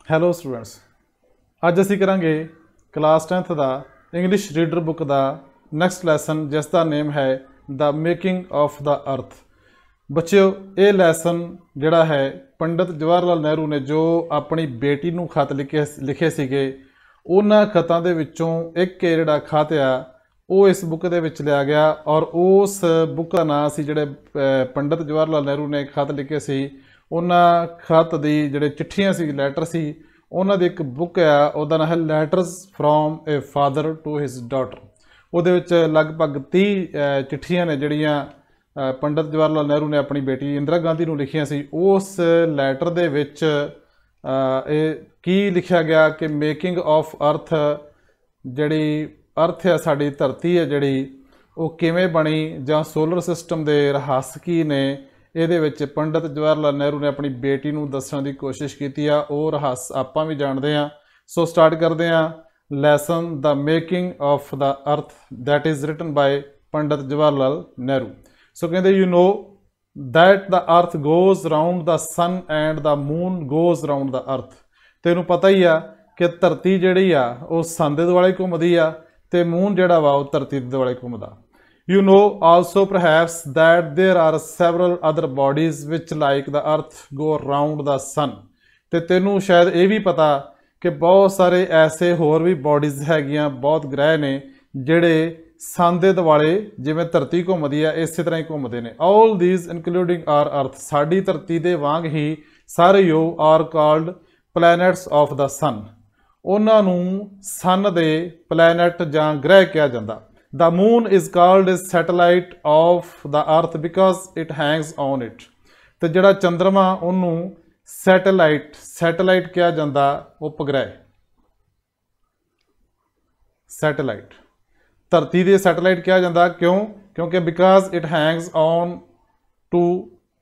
Hello students, ਅੱਜ ਅਸੀਂ ਕਰਾਂਗੇ ਕਲਾਸ 10th ਦਾ ਇੰਗਲਿਸ਼ ਰੀਡਰ ਬੁੱਕ ਦਾ ਨੈਕਸਟ ਲੈਸਨ, ਜਿਸ ਦਾ ਨੇਮ ਹੈ ਦ ਮੇਕਿੰਗ ਆਫ ਦ ਅਰਥ। ਬੱਚਿਓ, ਇਹ ਲੈਸਨ ਜਿਹੜਾ ਹੈ ਪੰਡਿਤ ਜਵਾਹਰ ਲਾਲ ਨਹਿਰੂ ਨੇ ਜੋ ਆਪਣੀ ਬੇਟੀ ਨੂੰ ਖਤ ਲਿਖੇ ਸੀਗੇ, ਉਹਨਾਂ ਖਤਾਂ ਦੇ ਵਿੱਚੋਂ ਇੱਕ ਇਹ ਜਿਹੜਾ ਖਤ ਆ ਉਹ ਇਸ ਬੁੱਕ ਦੇ ਵਿੱਚ ਲਿਆ ਗਿਆ। ਔਰ ਉਸ ਬੁੱਕ ਦਾ ਨਾਂ ਸੀ, ਜਿਹੜੇ ਪੰਡਿਤ ਜਵਾਹਰ ਲਾਲ ਨਹਿਰੂ ਨੇ ਖਤ ਲਿਖੇ ਸੀ, ਉਹਨਾਂ ਖਤ ਦੀ ਜਿਹੜੇ ਚਿੱਠੀਆਂ ਸੀ, ਲੈਟਰ ਸੀ, ਉਹਨਾਂ ਦੀ ਇੱਕ ਬੁੱਕ ਆ, ਉਹਦਾ ਨਾਂ ਹੈ letters from a father to his daughter. ਉਹਦੇ ਵਿੱਚ ਲਗਭਗ 30 ਚਿੱਠੀਆਂ ਨੇ ਜਿਹੜੀਆਂ ਪੰਡਿਤ ਜਵਾਹਰ ਲਾਲ ਨਹਿਰੂ ਨੇ ਆਪਣੀ ਬੇਟੀ ਇੰਦਰਾ ਗਾਂਧੀ ਨੂੰ ਲਿਖੀਆਂ ਸੀ। ਉਸ ਲੈਟਰ ਦੇ ਵਿੱਚ ਇਹ ਕੀ ਲਿਖਿਆ ਗਿਆ ਕਿ ਮੇਕਿੰਗ ਆਫ ਅਰਥ, ਜਿਹੜੀ ਅਰਥ ਆ ਸਾਡੀ ਧਰਤੀ ਹੈ ਜਿਹੜੀ, ਉਹ ਕਿਵੇਂ ਬਣੀ, ਜਾਂ ਸੋਲਰ ਸਿਸਟਮ ਦੇ ਰਹੱਸ ਕੀ ਨੇ, ਇਹਦੇ ਵਿੱਚ ਪੰਡਿਤ ਜਵਾਹਰ ਲਾਲ ਨਹਿਰੂ ਨੇ ਆਪਣੀ ਬੇਟੀ ਨੂੰ ਦੱਸਣ ਦੀ ਕੋਸ਼ਿਸ਼ ਕੀਤੀ ਆ। ਉਹ ਰਹੱਸ ਆਪਾਂ ਵੀ ਜਾਣਦੇ ਹਾਂ। ਸੋ ਸਟਾਰਟ ਕਰਦੇ ਹਾਂ lesson the making of the ਅਰਥ, that is written bye Pandit Jawahar Lal Nehru. ਸੋ ਕਹਿੰਦੇ you know that the earth goes round the sun and the moon goes round the earth। ਤੈਨੂੰ ਪਤਾ ਹੀ ਆ ਕਿ ਧਰਤੀ ਜਿਹੜੀ ਆ ਉਹ ਸੰਨ ਦੇ ਦੁਆਲੇ ਘੁੰਮਦੀ ਆ ਤੇ ਮੂਨ ਜਿਹੜਾ ਵਾ ਉਹ ਧਰਤੀ ਦੇ ਦੁਆਲੇ ਘੁੰਮਦਾ। You know also perhaps that there are several other bodies which like the earth go round the sun। ਤੇ ਤੈਨੂੰ ਸ਼ਾਇਦ ਇਹ ਵੀ ਪਤਾ ਕਿ ਬਹੁਤ ਸਾਰੇ ਐਸੇ ਹੋਰ ਵੀ ਬੋਡੀਜ਼ ਹੈਗੀਆਂ, ਬਹੁਤ ਗ੍ਰਹਿ ਨੇ ਜਿਹੜੇ ਸੰਨ ਦੇ ਦੁਆਲੇ ਜਿਵੇਂ ਧਰਤੀ ਘੁੰਮਦੀ ਆ ਇਸੇ ਤਰ੍ਹਾਂ ਹੀ ਘੁੰਮਦੇ ਨੇ। ਆਲ ਥੀਸ ਇਨਕਲੂਡਿੰਗ ਆਰ ਅਰਥ, ਸਾਡੀ ਧਰਤੀ ਦੇ ਵਾਂਗ ਹੀ ਸਾਰੇ ਉਹ ਆਰ ਕਾਲਡ ਪਲੈਨਟਸ ਆਫ ਦਾ ਸਨ। ਉਹਨਾਂ ਨੂੰ ਸੰਨ ਦੇ ਪਲੈਨਟ ਜਾਂ ਗ੍ਰਹਿ ਕਿਹਾ ਜਾਂਦਾ। The moon is called a satellite of the earth because it hangs on it। ਤੇ ਜਿਹੜਾ ਚੰਦਰਮਾ ਉਹਨੂੰ ਸੈਟੇਲਾਈਟ ਕਿਹਾ ਜਾਂਦਾ, ਉਪਗ੍ਰਹਿ, ਸੈਟੇਲਾਈਟ। ਧਰਤੀ ਦੇ ਸੈਟੇਲਾਈਟ ਕਿਹਾ ਜਾਂਦਾ ਕਿਉਂ? ਕਿਉਂਕਿ because it hangs on to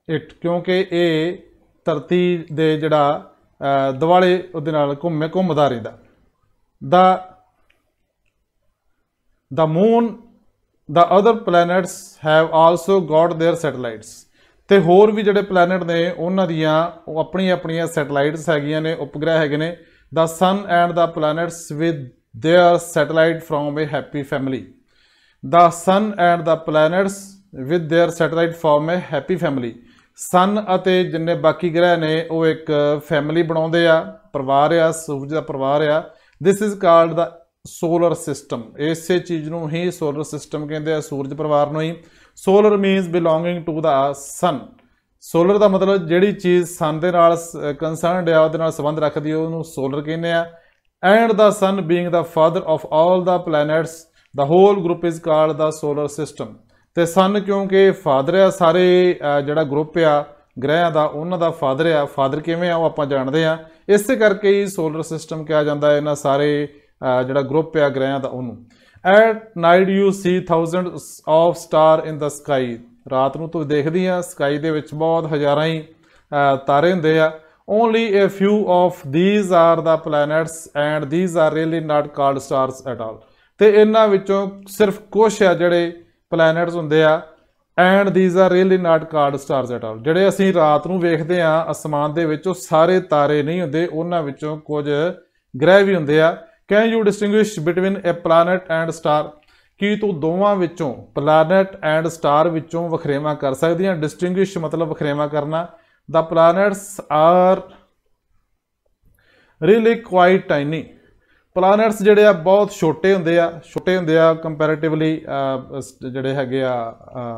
it, ਕਿਉਂਕਿ ਇਹ ਧਰਤੀ ਦੇ ਜਿਹੜਾ ਦੁਆਲੇ ਉਹਦੇ ਨਾਲ ਘੁੰਮਦਾ ਰਹਿੰਦਾ। The moon, the other planets have also got their satellites। ਤੇ ਹੋਰ ਵੀ ਜਿਹੜੇ ਪਲੈਨਟ ਨੇ ਉਹਨਾਂ ਦੀਆਂ ਉਹ ਆਪਣੀਆਂ ਸੈਟੇਲਾਈਟਸ ਹੈਗੀਆਂ ਨੇ, ਉਪਗ੍ਰਹਿ ਹੈਗੇ ਨੇ। The sun and the planets with their satellite from a happy family। The sun and the planets with their satellite form a happy family। ਸਨ ਅਤੇ ਜਿੰਨੇ ਬਾਕੀ ਗ੍ਰਹਿ ਨੇ ਉਹ ਇੱਕ ਫੈਮਿਲੀ ਬਣਾਉਂਦੇ ਆ, ਪਰਿਵਾਰ ਆ, ਸੂਰਜ ਦਾ ਪਰਿਵਾਰ ਆ। This is called the solar system. ਇਸੇ ਚੀਜ਼ ਨੂੰ ਹੀ ਸੋਲਰ ਸਿਸਟਮ ਕਹਿੰਦੇ ਆ, ਸੂਰਜ ਪਰਿਵਾਰ ਨੂੰ ਹੀ। Solar means belonging to the sun. Solar ਦਾ ਮਤਲਬ ਜਿਹੜੀ ਚੀਜ਼ ਸਨ ਦੇ ਨਾਲ ਕੰਸਰਨਡ ਆ, ਉਹਦੇ ਨਾਲ ਸੰਬੰਧ ਰੱਖਦੀ, ਉਹਨੂੰ ਸੋਲਰ ਕਹਿੰਦੇ ਆ। And the sun being the father of all the planets, the whole group is called the solar system. ਤੇ ਸਨ ਕਿਉਂਕਿ ਫਾਦਰ ਆ, ਸਾਰੇ ਜਿਹੜਾ ਗਰੁੱਪ ਆ ਗ੍ਰਹਿਆਂ ਦਾ ਉਹਨਾਂ ਦਾ ਫਾਦਰ ਆ। ਫਾਦਰ ਕਿਵੇਂ ਆ ਉਹ ਆਪਾਂ ਜਾਣਦੇ ਆ, ਇਸੇ ਕਰਕੇ ਹੀ ਸੋਲਰ ਸਿਸਟਮ ਕਿਹਾ ਜਾਂਦਾ ਇਹਨਾਂ ਸਾਰੇ ਜਿਹੜਾ ਗਰੁੱਪ ਆ ਗ੍ਰਹਿਆਂ ਦਾ ਉਹਨੂੰ। At night you C thousands of star in the sky. ਰਾਤ ਨੂੰ ਤੂੰ ਦੇਖਦੀ ਆ ਸਕਾਈ ਦੇ ਵਿੱਚ ਬਹੁਤ ਹਜ਼ਾਰਾਂ ਹੀ ਤਾਰੇ ਹੁੰਦੇ ਆ। Only a few of these are the planets and these are really not called stars at all. ਤੇ ਇਹਨਾਂ ਵਿੱਚੋਂ ਸਿਰਫ ਕੁਛ ਆ ਜਿਹੜੇ ਪਲੈਨਟਸ ਹੁੰਦੇ ਆ, and these are really not called stars at all. ਜਿਹੜੇ ਅਸੀਂ ਰਾਤ ਨੂੰ ਵੇਖਦੇ ਆ ਅਸਮਾਨ ਦੇ ਵਿੱਚ, ਉਹ ਸਾਰੇ ਤਾਰੇ ਨਹੀਂ ਹੁੰਦੇ, ਉਹਨਾਂ ਵਿੱਚੋਂ ਕੁਝ ਗ੍ਰਹਿ ਵੀ ਹੁੰਦੇ ਆ। Can you distinguish between a planet and star? ਕੀ ਤੂੰ ਦੋਵਾਂ ਵਿੱਚੋਂ, ਪਲੈਨਟ ਐਂਡ ਸਟਾਰ ਵਿੱਚੋਂ ਵਖਰੇਵਾਂ ਕਰ ਸਕਦੀ ਆ? ਡਿਸਟਿੰਗੁਇਸ਼ ਮਤਲਬ ਵਖਰੇਵਾਂ ਕਰਨਾ। The planets are really quite tiny. Planets ਜਿਹੜੇ ਆ ਬਹੁਤ ਛੋਟੇ ਹੁੰਦੇ ਆ ਕੰਪੈਰੇਟਿਵਲੀ ਜਿਹੜੇ ਹੈਗੇ ਆ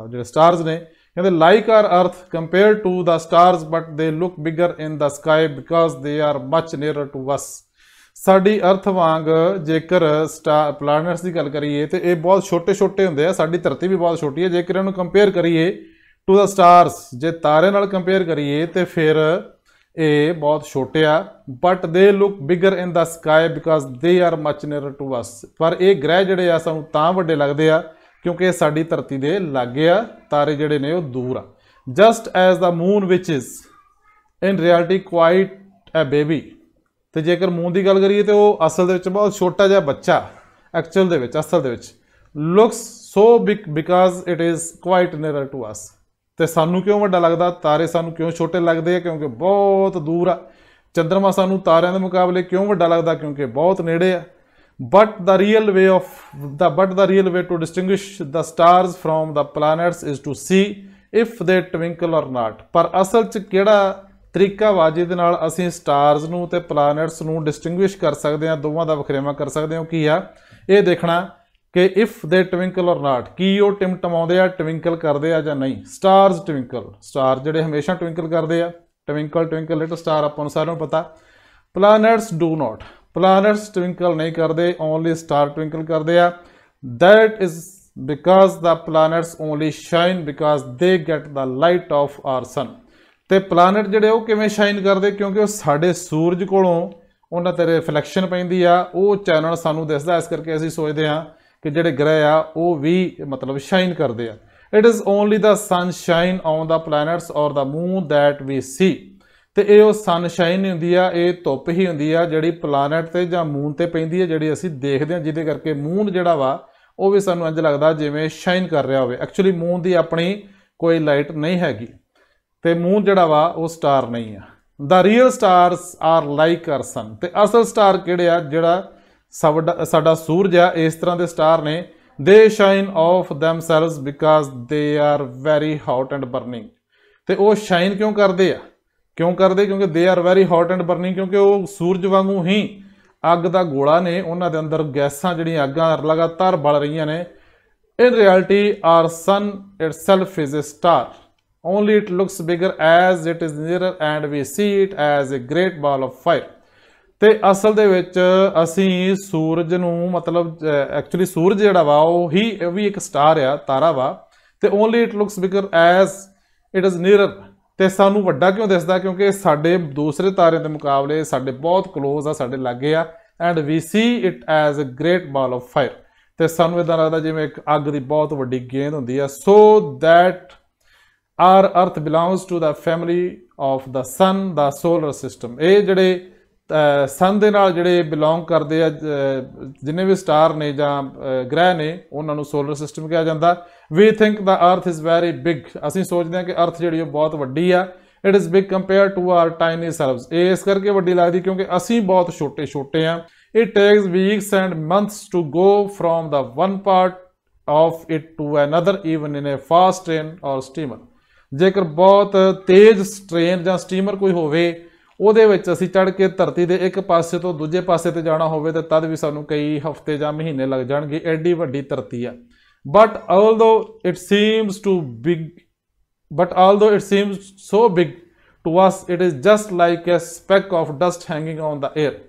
ਜਿਹੜੇ ਸਟਾਰਸ ਨੇ। ਕਹਿੰਦੇ like our earth compare to the stars but they look bigger in the sky because they are much nearer to us. ਸਾਡੀ ਅਰਥ ਵਾਂਗ ਜੇਕਰ ਪਲੈਨਟਸ ਦੀ ਗੱਲ ਕਰੀਏ ਤੇ ਇਹ ਬਹੁਤ ਛੋਟੇ ਹੁੰਦੇ ਆ। ਸਾਡੀ ਧਰਤੀ ਵੀ ਬਹੁਤ ਛੋਟੀ ਹੈ। ਜੇਕਰ ਇਹਨੂੰ ਕੰਪੇਅਰ ਕਰੀਏ ਟੂ ਦਾ ਸਟਾਰਸ, ਜੇ ਤਾਰੇ ਨਾਲ ਕੰਪੇਅਰ ਕਰੀਏ ਤੇ ਫਿਰ ਇਹ ਬਹੁਤ ਛੋਟੇ ਆ। But they look bigger in the sky because they are much nearer to us. ਪਰ ਇਹ ਗ੍ਰਹਿ ਜਿਹੜੇ ਆ ਸਾਨੂੰ ਤਾਂ ਵੱਡੇ ਲੱਗਦੇ ਆ ਕਿਉਂਕਿ ਇਹ ਸਾਡੀ ਧਰਤੀ ਦੇ ਲਾਗੇ ਆ, ਤਾਰੇ ਜਿਹੜੇ ਨੇ ਉਹ ਦੂਰ ਆ। Just as the moon which is in reality quite a baby. ਤੇ ਜੇਕਰ ਮੂਨ ਦੀ ਗੱਲ ਕਰੀਏ ਤੇ ਉਹ ਅਸਲ ਦੇ ਵਿੱਚ ਬਹੁਤ ਛੋਟਾ ਜਿਹਾ ਬੱਚਾ, ਅਸਲ ਦੇ ਵਿੱਚ looks so big because it is quite nearer to us. ਤੇ ਸਾਨੂੰ ਕਿਉਂ ਵੱਡਾ ਲੱਗਦਾ? ਤਾਰੇ ਸਾਨੂੰ ਕਿਉਂ ਛੋਟੇ ਲੱਗਦੇ ਆ? ਕਿਉਂਕਿ ਬਹੁਤ ਦੂਰ ਆ। चंद्रमा सानू तारिਆਂ ਦੇ ਮੁਕਾਬਲੇ क्यों ਵੱਡਾ लगदा? क्योंकि बहुत नेड़े है। But the real way to distinguish the stars from the planets is to see if they twinkle or not। पर असल च किहड़ा तरीका वा जिहदे नाल असीं स्टार्स नूं ते प्लैनेट्स नूं डिस्टिंग्विश कर सकते हैं, दोवां दा वखरेवा कर सकते हो, की आ ये देखना कि इफ दे ट्विंकल और नॉट, की वो टिमटमाउंदे आ, ट्विंकल करदे आ जां नहीं। स्टार्स ट्विंकल, स्टार जिहड़े हमेशा ट्विंकल करदे आ, ट्विंकल ट्विंकल लिटिल स्टार आपां नूं सारिआं नूं पता। Planets do not, planets twinkle नहीं करते, ओनली स्टार ट्विंकल करते हैं। That is because the planets only shine because they get the light of our sun. तो प्लैनेट जिहड़े वो किवें शाइन करते? क्योंकि वो साडे सूरज कोलों उन्हां ते रिफ्लैक्शन पैंदी आ, वो चैनल सानू दिसदा, इस करके असीं सोचते हैं कि जिहड़े ग्रह आ वो भी मतलब शाइन करते हैं। It is only the sun shine on the planets और the moon that we see. तो ये सन शाइन नहीं हुंदी आ, ये धुप ही हुंदी आ जिहड़ी प्लैनेट ते जां मून ते पैंदी है, जिहड़ी असीं देखदे हां, जिहदे करके मून जिहड़ा वा वो भी सानू इंज लगदा जिवें शाइन कर रहा होवे। एक्चुअली मून दी अपनी कोई लाइट नहीं हैगी, ते मून जिहड़ा वा वो स्टार नहीं है। The real stars are like our sun. ते असल स्टार किहड़े आ? जिहड़ा साडा सूरज आ, इस तरह के स्टार ने। They shine of themselves because they are very hot and burning. तो वो शाइन क्यों करते आ? क्यों करते? क्योंकि they are very hot and burning, क्योंकि वो सूरज वांगू ही अग का गोला ने, उन्होंने अंदर गैसां जिहड़ियां अग्गां लगातार बल रही ने। In reality our sun itself is a star, only it looks bigger as it is near and we see it as a great ball of fire. तो असल दे विच असीं सूरज नूं मतलब एक्चुअली सूरज जिहड़ा वा वो भी एक स्टार आ, तारा वा। तो only it looks bigger as it is near, तो सानू वड्डा क्यों दिसदा? क्योंकि साडे दूसरे तारे के मुकाबले साडे बहुत क्लोज आ, साडे लागे आ। And we see it as a great ball of fire. तो सानू इदां लगदा जिवें एक अग की बहुत वड्डी गेंद हुंदी आ। So that our earth belongs to the family of the sun the solar system. ये जिहड़े सन दे नाल जिहड़े बिलोंग करते आ, जिन्ने भी स्टार ने जां ग्रह ने, उन्हां नूं सोलर सिस्टम कहा जाता। We think the earth is very big, असीं सोचते हैं कि अर्थ जिहड़ी बहुत वड्डी आ। It is big compare to our tiny selves, इस करके वड्डी लगदी क्योंकि असीं बहुत छोटे छोटे हैं। It takes weeks and months to go from the one part of it to another even in a fast train और स्टीमर। जेकर बहुत तेज़ ट्रेन जां स्टीमर कोई होवे, ਉਹਦੇ ਵਿੱਚ ਅਸੀਂ ਚੜ੍ਹ ਕੇ ਧਰਤੀ ਦੇ ਇੱਕ ਪਾਸੇ ਤੋਂ ਦੂਜੇ ਪਾਸੇ ਤੇ ਜਾਣਾ ਹੋਵੇ ਤਾਂ ਤਦ ਵੀ ਸਾਨੂੰ ਕਈ ਹਫ਼ਤੇ ਜਾਂ ਮਹੀਨੇ ਲੱਗ ਜਾਣਗੇ, ਐਡੀ ਵੱਡੀ ਧਰਤੀ ਆ। But although it seems so big to us, it is just like a speck of dust hanging on the air.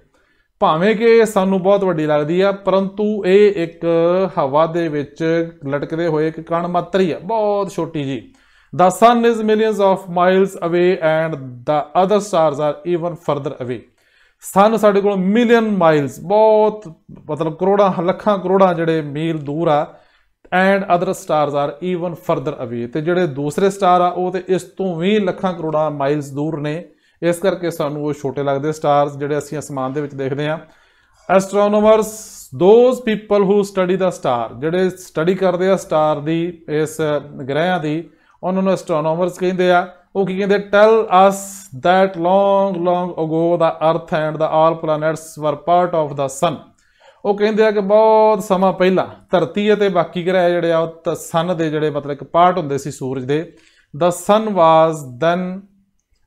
ਭਾਵੇਂ ਕਿ ਇਹ ਸਾਨੂੰ ਬਹੁਤ ਵੱਡੀ ਲੱਗਦੀ ਆ, ਪਰੰਤੂ ਇਹ ਇੱਕ ਹਵਾ ਦੇ ਵਿੱਚ ਲਟਕਦੇ ਹੋਏ ਇੱਕ ਕਣ ਮਾਤਰ ਹੀ ਆ, ਬਹੁਤ ਛੋਟੀ ਜੀ। The sun is millions of miles away and the other stars are even further away। सन साडे कोल मिलियन माइल्स, बहुत मतलब करोड़ां लखां करोड़ां जिहड़े मील दूर आ। And other stars are even further away, ते जिहड़े दूसरे स्टार आ वो ते इस तों भी लखां करोड़ां माइल्स दूर ने। इस करके सानू वो छोटे लगदे स्टार्स जिहड़े असीं आसमान दे विच देखदे आ। Astronomers, those people who study the star, जिहड़े स्टडी करदे आ स्टार दी, इस ग्रहां दी, उन्होंने एस्ट्रोनोमर्स कहते हैं। वो की कहते? Tell us that long long ago the earth and the all planets were part of the sun. वो कहते हैं कि बहुत समा पहला धरती ते बाकी ग्रह जिहड़े आ सन दे जिहड़े मतलब एक पार्ट हुंदे सी सूरज दे। The sun was then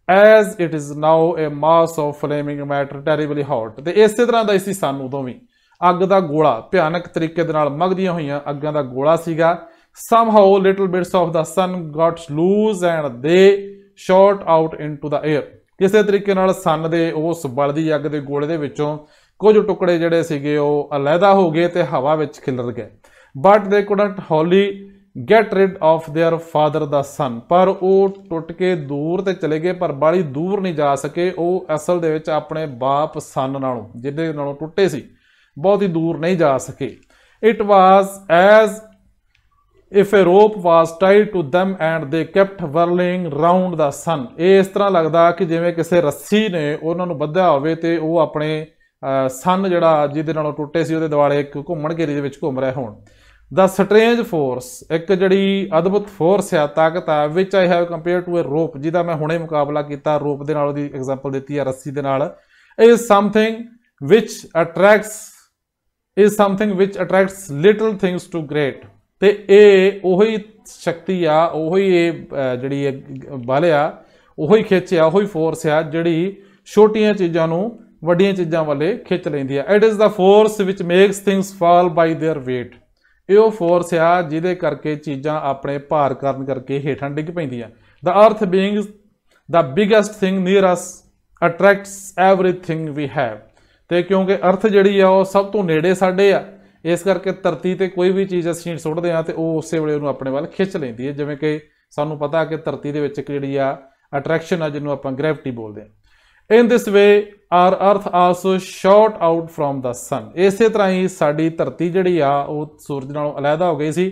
as it is now a mass of flaming matter terribly hot. तो इस तरह का इसी सन उदों भी अग का गोला भयानक तरीके दे नाल मगदियां होईयां अग्गां दा गोला सीगा। Somehow little bits of the sun got loose and they shot out into the air। किसी तरीके नाल सन दे उस बलदी अग दे गोले दे विचों कुछ टुकड़े जिहड़े सीगे ओह अलहदा हो गए ते हवा विच खिलर गए। But they couldn't wholly get rid of their father the sun। पर ਉਹ ਟੁੱਟ ਕੇ दूर ते चले गए, पर बाली दूर नहीं जा सके। ਉਹ असल दे विच अपने बाप सन नालों जिहदे नालों टुੱਟੇ ਸੀ बहुत ही दूर नहीं जा सके। It was as if a rope was tied to them and they kept whirling round the sun। ਇਹ ਇਸ ਤਰ੍ਹਾਂ ਲੱਗਦਾ ਕਿ ਜਿਵੇਂ ਕਿਸੇ ਰੱਸੀ ਨੇ ਉਹਨਾਂ ਨੂੰ ਬੱਧਿਆ ਹੋਵੇ ਤੇ ਉਹ ਆਪਣੇ ਸਨ ਜਿਹੜਾ ਜਿਹਦੇ ਨਾਲੋਂ ਟੁੱਟੇ ਸੀ ਉਹਦੇ ਦੁਆਲੇ ਇੱਕ ਘੁੰਮਣ ਘੇਰੀ ਦੇ ਵਿੱਚ ਘੁੰਮ ਰਹੇ ਹੋਣ। द स्ट्रेंज फोर्स एक जिहड़ी अद्भुत फोर्स आ ताकत आ विच आई हैव कंपेयर टू ए रोप जिहदा मैं हुणे मुकाबला किया रोप दे नाल दी एग्जाम्पल दी है रस्सी दे नाल is something which attracts little things to great ते ये उही शक्ति आ उही जिहड़ी बल आ उही खिच आ उही फोर्स आ जिहड़ी छोटियां चीज़ां नूं वड्डियां चीज़ां वाले खिच लैंदी आ। It is the force which makes things fall by their weight ये फोर्स आ जिहदे करके चीज़ां अपने भार करन करके हेठां डिग पैंदियां। The earth being the biggest thing near us attracts everything we have ते क्योंकि अर्थ जिहड़ी आ सब तो नेड़े साडे आ इस करके धरती ते कोई भी चीज़ असीं सुੱਟਦੇ आ ते ਉਹ ਉਸੇ ਵੇਲੇ ਉਹਨੂੰ ਆਪਣੇ ਵੱਲ ਖਿੱਚ ਲੈਂਦੀ है जिवें कि ਸਾਨੂੰ पता कि धरती ਦੇ ਵਿੱਚ ਇੱਕ ਜਿਹੜੀ ਆ अट्रैक्शन आ ਜਿਹਨੂੰ ਆਪਾਂ ਗ੍ਰੈਵਿਟੀ बोलते हैं। In this way our earth also shot out from the sun इस तरह ही साड़ी धरती जिहड़ी आ वो सूरज नालों अलहदा हो गई सी।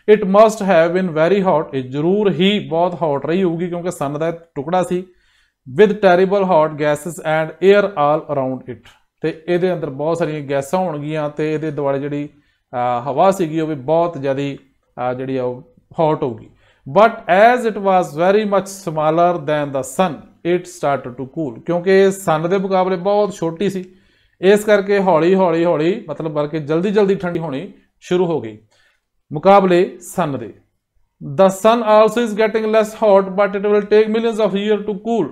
It must have been very hot ये जरूर ही बहुत हॉट रही होगी क्योंकि सन का टुकड़ा सी with terrible hot gases and air all around it तो ये अंदर बहुत सारिया गैसां होणगियां ते इहदे दुआले जिहड़ी हवा सीगी वो भी बहुत ज़्यादा जिहड़ी हॉट होगी। But as it was very much smaller than the sun it start to cool क्योंकि सन के मुकाबले बहुत छोटी सी इस करके हौली हौली हौली मतलब बल्कि जल्दी जल्दी ठंडी होनी शुरू हो गई मुकाबले सन दे। The sun also is getting less hot but it will take millions of year to cool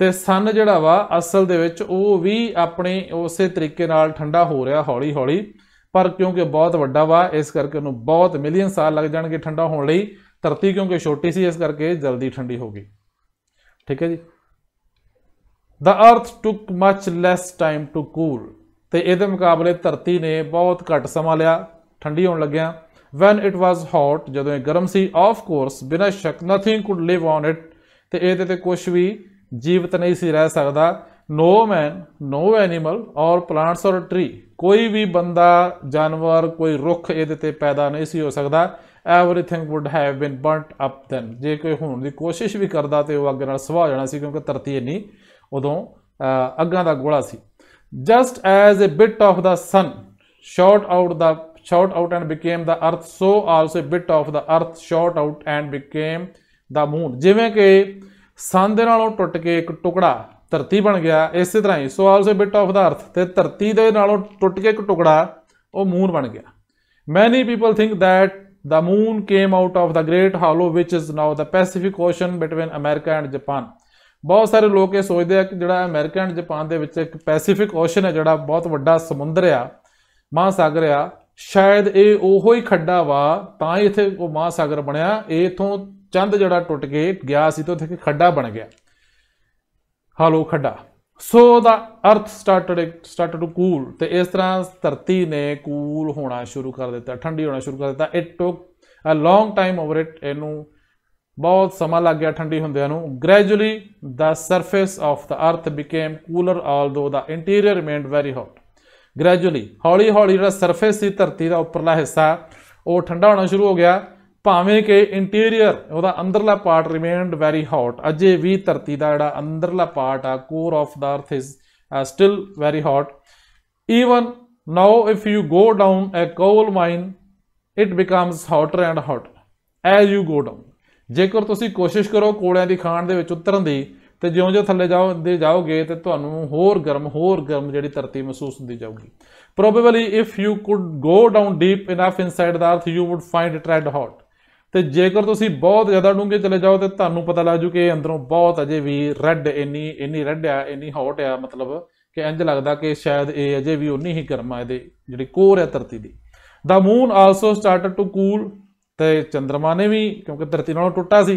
तो सन जिहड़ा वा असल दे विच वो भी अपने उस तरीके नाल ठंडा हो रहा हौली हौली पर क्योंकि बहुत वड्डा वा इस करके उन्होंने बहुत मिलियन साल लग जाएंगे ठंडा होने लई। धरती क्योंकि छोटी सी इस करके जल्दी ठंडी हो गई। ठीक है जी। The earth took much less time to cool तो ये मुकाबले धरती ने बहुत घट समा लिया ठंडी होने लग्या। वैन इट वॉज हॉट जदों गर्म सी ऑफ कोर्स बिना शक nothing could live on it तो ये कुछ भी जीवित नहीं सी रह सकता। नो मैन नो एनीमल और प्लांट्स और ट्री कोई भी बंदा जानवर कोई रुख ये पैदा नहीं सी हो सकता। Everything would have been burnt up then जे कोई होने की कोशिश भी करता तो वह अग नाल सुहा जाना सी क्योंकि धरती इन्नी उदों अग्गां दा गोला सी। Just as a bit of the sun shot out and became the earth so also a bit of the earth shot out and became the moon जिवें कि सन दे नालों टुट के एक टुकड़ा धरती बन गया इस तरह ही so also bit of the earth ते धरती दे नालों टुट के एक टुकड़ा वो मून बन गया। Many people think that the moon came out of the great hello which is now the Pacific ocean between America and Japan. बहुत सारे लोग ये सोचते हैं कि जो अमेरिका एंड जापान के विच एक पैसिफिक ओशन है जोड़ा बहुत वड्डा समुंदर आ महासागर आ शायद ये ओहो ही खड्डा वा तां ही इत्थे वो महासागर बनया इथों चंद जोड़ा टुट के गया सी तो इत्थे खड्डा बन गया हालो खड्डा। So the earth started to cool तो इस तरह धरती ने कूल होना शुरू कर दिता ठंडी होना शुरू कर दिता। It took a long time over it इनू बहुत समा लग गया ठंडी होंदियां नूं। Gradually the surface of the earth became cooler although the interior remained very hot. Gradually हौली हौली जो सरफेस सी धरती का उपरला हिस्सा वो ठंडा होना शुरू हो गया भावें कि इंटीरियर वह अंदरला पार्ट रिमेन्ड वेरी हॉट अजे भी धरती का जोड़ा अंदरला पार्ट आ core of the earth is still very hot. Even now if you go down a coal mine it becomes hotter and hotter as you go down. जेकर तुसी कोशिश करो कोलियां दी खाण दे विच उतरन दी तो ज्यों थल्ले जाओगे तो तुहानूं होर गर्म जिहड़ी धरती महसूस होंदी जाऊगी। Probably if you could go down deep enough inside the earth you would find it red hot तो जेकर तुसी बहुत ज़्यादा डूंगे चले जाओ तो तुहानूं पता लग जू कि अंदरों बहुत अजे भी रेड इन्नी रेड आ इन्नी हॉट आ मतलब कि इंज लगता कि शायद ये अजे भी उन्नी ही गर्म आ जी कोर है धरती की। The moon also started to cool तो चंद्रमा ने भी क्योंकि धरती नालों टुटा सी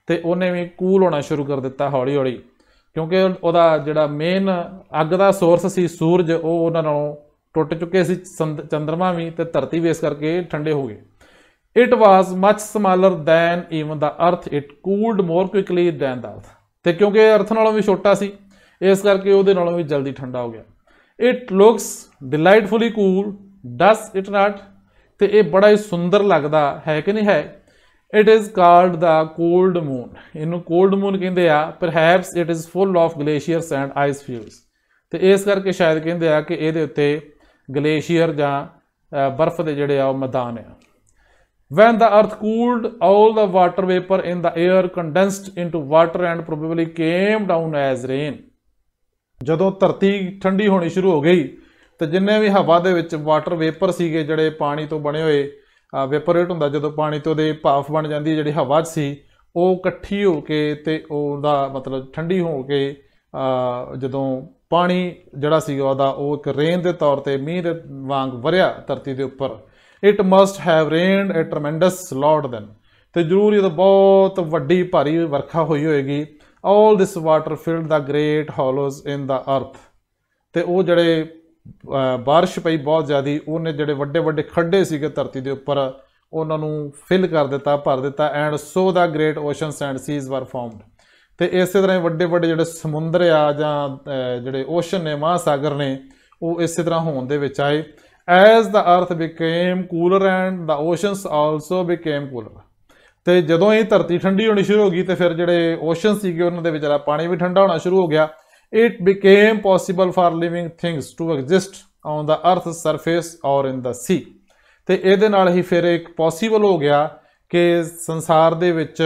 तो उन्हें भी कूल होना शुरू कर दिता हौली हौली क्योंकि वह जोड़ा मेन अग का सोर्स सी सूरज वो उन्होंने टुट चुके सी चंद्रमा भी तो धरती भी इस करके ठंडे हो गए। It was much smaller than even the earth it cooled more quickly than the earth तो क्योंकि अर्थ नालों भी छोटा सी इस करके वो नालों भी जल्दी ठंडा हो गया। It looks delightfully cool does it not तो ये बड़ा ही सुंदर लगता है कि नहीं है। It is called the cold moon इनू कोल्ड मून कहते हैं। Perhaps it is full of glaciers and ice fields तो इस करके शायद कहते हैं कि ये उत्ते ग्लेशियर जां बर्फ के जोड़े आ मैदान है। When the earth cooled, all the water vapor in the air condensed into water and probably came down as rain. ਜਦੋਂ ਧਰਤੀ ਠੰਡੀ ਹੋਣੀ ਸ਼ੁਰੂ ਹੋ ਗਈ ਤੇ ਜਿੰਨੇ ਵੀ ਹਵਾ ਦੇ ਵਿੱਚ ਵਾਟਰ ਵੇਪਰ ਸੀਗੇ ਜਿਹੜੇ ਪਾਣੀ ਤੋਂ ਬਣੇ ਹੋਏ ਵੇਪੋਰੇਟ ਹੁੰਦਾ ਜਦੋਂ ਪਾਣੀ ਤੋਂ ਦੇ ਭਾਫ ਬਣ ਜਾਂਦੀ ਜਿਹੜੀ ਹਵਾ 'ਚ ਸੀ ਉਹ ਇਕੱਠੀ ਹੋ ਕੇ ਤੇ ਉਹਦਾ ਮਤਲਬ ਠੰਡੀ ਹੋ ਕੇ ਜਦੋਂ ਪਾਣੀ ਜਿਹੜਾ ਸੀਗਾ ਉਹਦਾ ਉਹ ਇੱਕ ਰੇਨ ਦੇ ਤੌਰ ਤੇ ਮੀਂਹ ਦੇ ਵਾਂਗ ਵਰਿਆ ਧਰਤੀ ਦੇ ਉੱਪਰ। It must have rained a tremendous lot then, ਤੇ ਜ਼ਰੂਰ ਇਹ ਬਹੁਤ ਵੱਡੀ ਭਾਰੀ ਵਰਖਾ ਹੋਈ ਹੋਏਗੀ। all this water filled the great hollows in the earth, ਤੇ ਉਹ ਜਿਹੜੇ ਬਾਰਿਸ਼ ਪਈ ਬਹੁਤ ਜ਼ਿਆਦੀ ਉਹਨੇ ਜਿਹੜੇ ਵੱਡੇ ਵੱਡੇ ਖੱਡੇ ਸੀਗੇ ਧਰਤੀ ਦੇ ਉੱਪਰ ਉਹਨਾਂ ਨੂੰ ਫਿਲ ਕਰ ਦਿੱਤਾ, ਭਰ ਦਿੱਤਾ। And so the great oceans and seas were formed, ਤੇ ਇਸੇ ਤਰ੍ਹਾਂ ਵੱਡੇ ਵੱਡੇ ਜਿਹੜੇ ਸਮੁੰਦਰ ਆ ਜਾਂ ਜਿਹੜੇ ਓਸ਼ਨ ਨੇ ਮਹਾਸਾਗਰ ਨੇ ਉਹ ਇਸੇ ਤਰ੍ਹਾਂ ਹੋਣ ਦੇ ਵਿੱਚ ਆਏ। As the earth became cooler and the oceans also became cooler, ਤੇ ਜਦੋਂ ਇਹ ਧਰਤੀ ਠੰਡੀ ਹੋਣੀ ਸ਼ੁਰੂ ਹੋ ਗਈ ਤੇ ਫਿਰ ਜਿਹੜੇ ਓਸ਼ਨ ਸੀਗੇ ਉਹਨਾਂ ਦੇ ਵਿਚਾਰਾ ਪਾਣੀ ਵੀ ਠੰਡਾ ਹੋਣਾ ਸ਼ੁਰੂ ਹੋ ਗਿਆ। It became possible for living things to exist on the earth surface ਔਰ ਇਨ ਦਾ ਸੀ, ਤੇ ਇਹਦੇ ਨਾਲ ਹੀ ਫਿਰ ਇੱਕ ਪੋਸੀਬਲ ਹੋ ਗਿਆ ਕਿ ਸੰਸਾਰ ਦੇ ਵਿੱਚ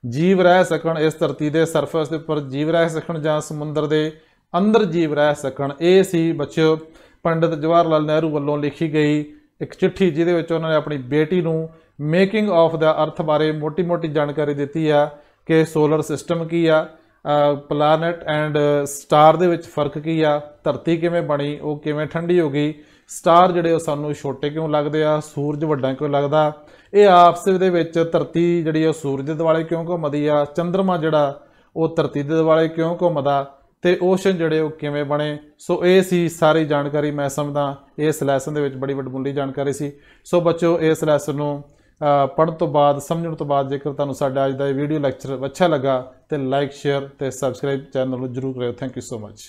ਜੀਵ ਰਹਿ ਸਕਣ, ਇਸ ਧਰਤੀ ਦੇ ਸਰਫੇਸ ਦੇ ਉੱਪਰ ਜੀਵ ਰਹਿ ਸਕਣ ਜਾਂ ਸਮੁੰਦਰ ਦੇ ਅੰਦਰ ਜੀਵ ਰਹਿ ਸਕਣ। ਇਹ ਸੀ ਬੱਚਿਓ ਪੰਡਿਤ ਜਵਾਹਰ ਲਾਲ ਨਹਿਰੂ ਵੱਲੋਂ ਲਿਖੀ ਗਈ ਇੱਕ ਚਿੱਠੀ ਜਿਹਦੇ ਵਿੱਚ ਉਹਨਾਂ ਨੇ ਆਪਣੀ ਬੇਟੀ ਨੂੰ ਮੇਕਿੰਗ ਆਫ ਦਾ ਅਰਥ ਬਾਰੇ ਮੋਟੀ ਮੋਟੀ ਜਾਣਕਾਰੀ ਦਿੱਤੀ ਆ ਕਿ ਸੋਲਰ ਸਿਸਟਮ ਕੀ ਆ, ਪਲੈਨਟ ਐਂਡ ਸਟਾਰ ਦੇ ਵਿੱਚ ਫਰਕ ਕੀ ਆ, ਧਰਤੀ ਕਿਵੇਂ ਬਣੀ, ਉਹ ਕਿਵੇਂ ਠੰਡੀ ਹੋ ਗਈ, ਸਟਾਰ ਜਿਹੜੇ ਉਹ ਸਾਨੂੰ ਛੋਟੇ ਕਿਉਂ ਲੱਗਦੇ ਆ, ਸੂਰਜ ਵੱਡਾ ਕਿਉਂ ਲੱਗਦਾ, ਇਹ ਆਪਸ ਦੇ ਵਿੱਚ ਧਰਤੀ ਜਿਹੜੀ ਉਹ ਸੂਰਜ ਦੇ ਦੁਆਲੇ ਕਿਉਂ ਘੁੰਮਦੀ ਆ, ਚੰਦਰਮਾ ਜਿਹੜਾ ਉਹ ਧਰਤੀ ਦੇ ਦੁਆਲੇ ਕਿਉਂ ਘੁੰਮਦਾ, ਤੇ ਓਸ਼ਨ ਜਿਹੜੇ ਉਹ ਕਿਵੇਂ ਬਣੇ। ਸੋ ਇਹ ਸੀ ਸਾਰੀ ਜਾਣਕਾਰੀ, ਮੈਂ ਸਮਝਦਾ ਇਸ ਲੈਸਨ ਦੇ ਵਿੱਚ ਬੜੀ ਵੱਡਮੁੱਲੀ ਜਾਣਕਾਰੀ ਸੀ। ਸੋ ਬੱਚੋ ਇਸ ਲੈਸਨ ਨੂੰ ਪੜ੍ਹਨ ਤੋਂ ਬਾਅਦ ਸਮਝਣ ਤੋਂ ਬਾਅਦ ਜੇਕਰ ਤੁਹਾਨੂੰ ਸਾਡਾ ਅੱਜ ਦਾ ਇਹ ਵੀਡੀਓ ਲੈਕਚਰ ਅੱਛਾ ਲੱਗਾ ਤੇ ਲਾਈਕ ਸ਼ੇਅਰ ਤੇ ਸਬਸਕ੍ਰਾਈਬ ਚੈਨਲ ਨੂੰ ਜ਼ਰੂਰ ਕਰਿਓ। Thank you so much.